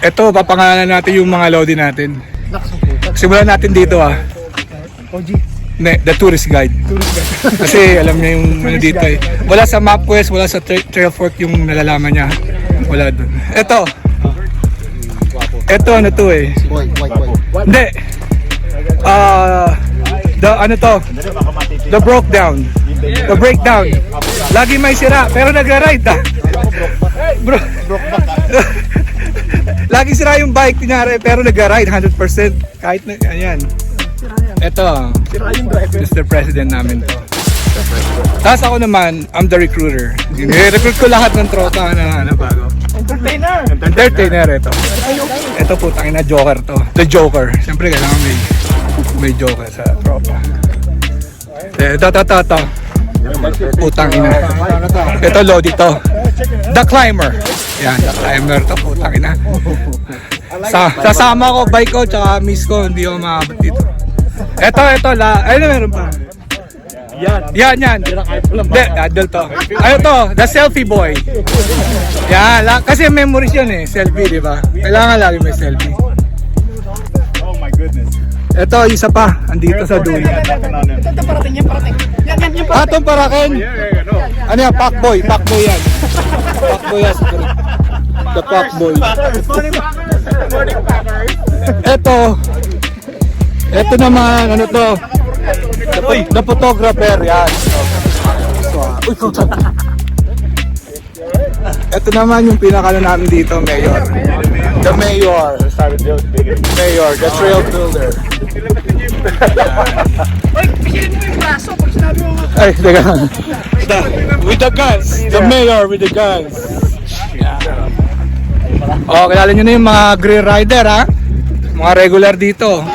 Ito, papangalan natin yung mga lodi natin. Simulan natin dito OG. The tourist guide. Kasi alam niya yung ano dito eh. Wala sa MapQuest, wala sa Trail Fork yung nalalaman niya. Wala dun. Ito ano to eh. Hindi. The breakdown. Lagi may sira, pero nagra-ride Bro. Lagi sira yung bike, kunyari, pero nagra-ride 100%. Kahit na, ayan. Ito, Mr. President namin to. Tapos ako naman, I'm the recruiter. I-recruit ko lahat ng tropa na bago. Entertainer ito. Ito putang ina, joker to. The Joker. Siyempre kailangan may joker sa tropa. Ito. Putang ina. Ito Lodi to. The Climber. Yan, The Climber to. Putang ina. Sasama ko, bike ko, tsaka miss ko. Hindi ako makabot dito. Ito. Ano meron pa? Yan. Hindi, adult to. Ano to? The Selfie Boy. Yan, kasi memories yun eh. Selfie, di ba? Kailangan lagi may selfie. Oh my goodness. Ito, isa pa. Andito sa dulo. Ito parating. Yan. Atong parakin. Ano yan? Packboy yan. Packboy yan. The Packboy. Ito naman, ano to? The photographer, yan. Ito naman yung pinakano namin dito, Mayor. The Mayor, the trail builder. Uy, pisilin mo yung braso pag sinabi mo. Ay, teka. With the guns. The Mayor with the guns. Oh, kilala nyo na yung mga Greer rider, ha? Mga regular dito.